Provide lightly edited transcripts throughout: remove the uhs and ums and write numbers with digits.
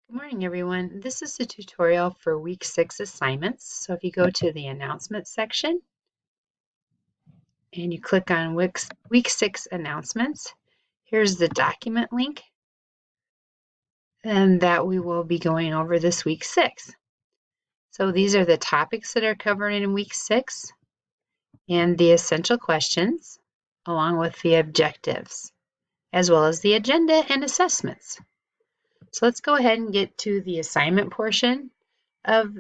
Good morning, everyone. This is the tutorial for week 6 assignments. So if you go to the announcements section and you click on week 6 announcements, here's the document link and that we will be going over this week 6. So these are the topics that are covered in week 6 and the essential questions along with the objectives, as well as the agenda and assessments. So let's go ahead and get to the assignment portion of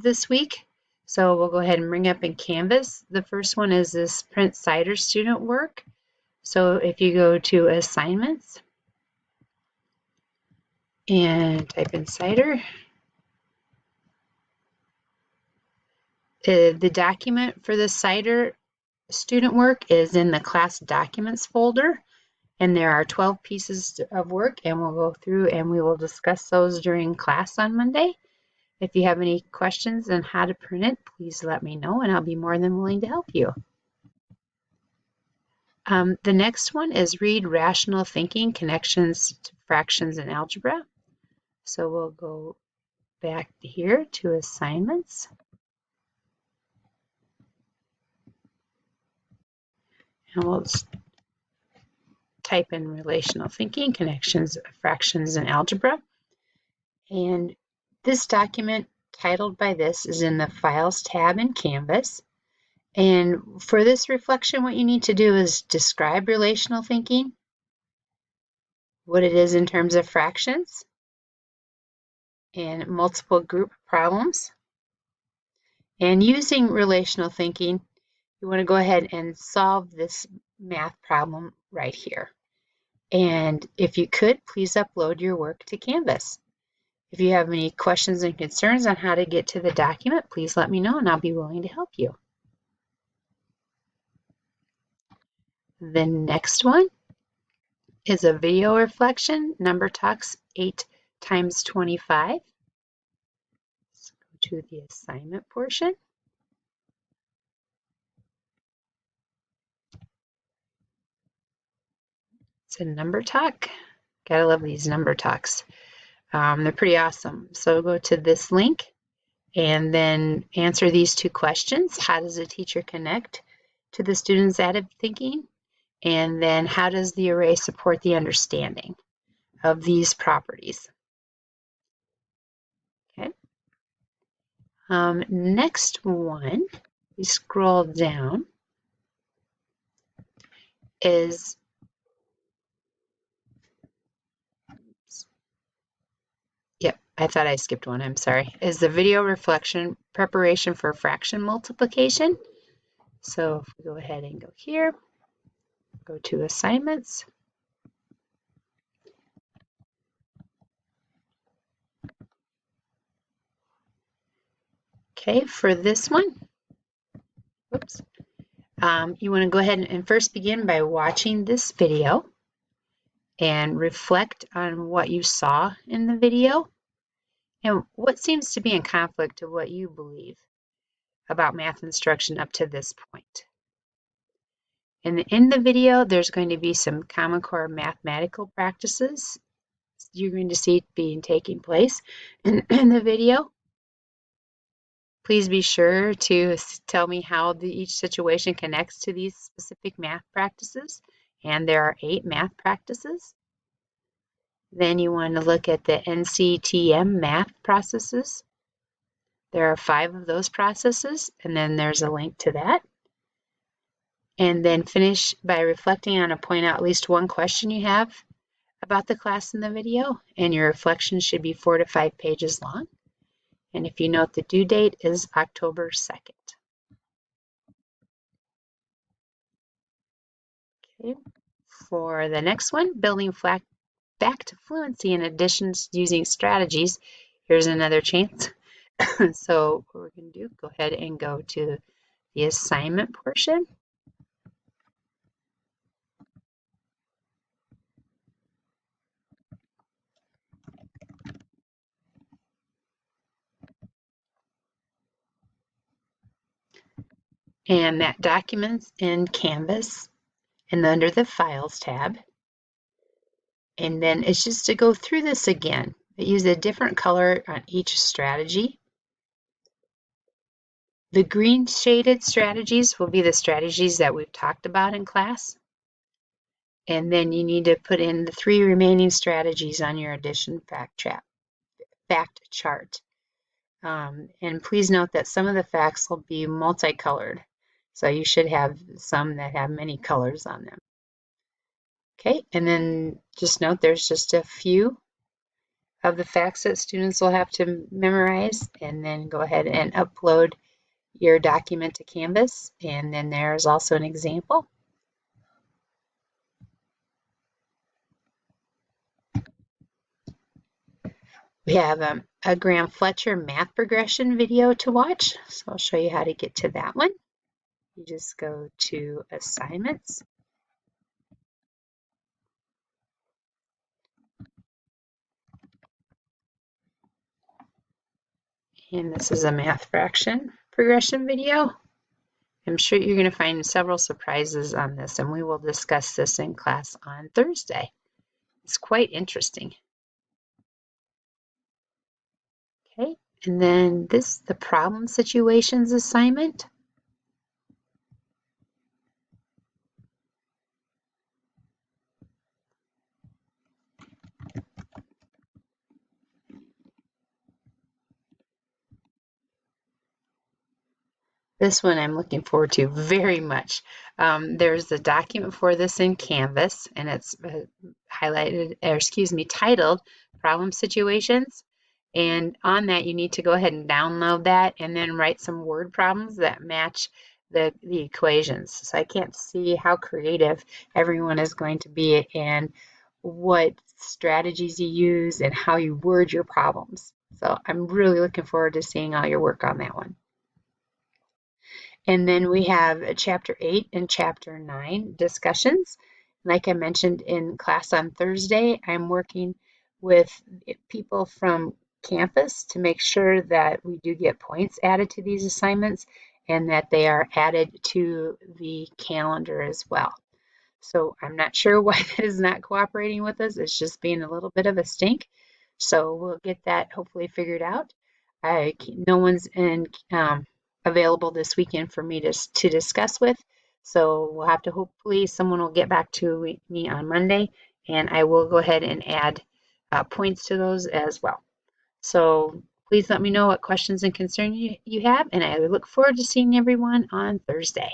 this week. So we'll go ahead and bring up in Canvas. The first one is this print CIDR student work. So if you go to assignments and type in CIDR, the document for the CIDR student work is in the class documents folder, and there are 12 pieces of work, and we'll go through and we will discuss those during class on Monday. If you have any questions on how to print it, please let me know and I'll be more than willing to help you. The next one is read rational thinking, connections to fractions and algebra. So we'll go back here to assignments. And we'll type in relational thinking, connections, fractions, and algebra. And this document titled by this is in the Files tab in Canvas. And for this reflection, what you need to do is describe relational thinking, what it is in terms of fractions, and multiple group problems. And using relational thinking, you want to go ahead and solve this math problem right here. And if you could, please upload your work to Canvas. If you have any questions and concerns on how to get to the document, please let me know and I'll be willing to help you. The next one is a video reflection, Number Talks 8 times 25. Let's go to the assignment portion. It's a number talk. Gotta love these number talks. They're pretty awesome. So go to this link and then answer these two questions. How does a teacher connect to the student's adaptive thinking? And then how does the array support the understanding of these properties? Okay. Next one, we scroll down, is I thought I skipped one, I'm sorry, is the video reflection preparation for fraction multiplication. So if we go ahead and go here, go to assignments. Okay, for this one, whoops, you want to go ahead and first begin by watching this video and reflect on what you saw in the video and what seems to be in conflict to what you believe about math instruction up to this point. And in the video, there's going to be some Common Core mathematical practices you're going to see taking place in the video. Please be sure to tell me how each situation connects to these specific math practices. And there are 8 math practices. Then you want to look at the NCTM math processes. There are 5 of those processes, and then there's a link to that. And then finish by reflecting on and point out at least one question you have about the class in the video, and your reflection should be 4 to 5 pages long. And if you note, the due date is October 2nd. Okay. For the next one, building back to fluency in additions using strategies, here's another chance. So what we're going to do, go ahead and go to the assignment portion. And that documents in Canvas and under the Files tab. And then it's just to go through this again. but use a different color on each strategy. The green shaded strategies will be the strategies that we've talked about in class. And then you need to put in the 3 remaining strategies on your addition fact chart. And please note that some of the facts will be multicolored. So you should have some that have many colors on them. Okay, and then just note there's just a few of the facts that students will have to memorize, and then go ahead and upload your document to Canvas. And then there's also an example. We have a Graham Fletcher math progression video to watch, so I'll show you how to get to that one. You just go to Assignments. And this is a math fraction progression video. I'm sure you're going to find several surprises on this, and we will discuss this in class on Thursday. It's quite interesting. Okay, and then the problem situations assignment. This one I'm looking forward to very much. There's a document for this in Canvas, and it's titled Problem Situations. And on that, you need to go ahead and download that and then write some word problems that match the equations. So I can't see how creative everyone is going to be and what strategies you use and how you word your problems. So I'm really looking forward to seeing all your work on that one. And then we have Chapter 8 and Chapter 9 discussions. Like I mentioned in class on Thursday, I'm working with people from campus to make sure that we do get points added to these assignments and that they are added to the calendar as well. So I'm not sure why that is not cooperating with us. It's just being a little bit of a stink. So we'll get that hopefully figured out. No one's available this weekend for me to discuss with. So we'll have to hopefully someone will get back to me on Monday, and I will go ahead and add points to those as well. So please let me know what questions and concerns you have, and I look forward to seeing everyone on Thursday.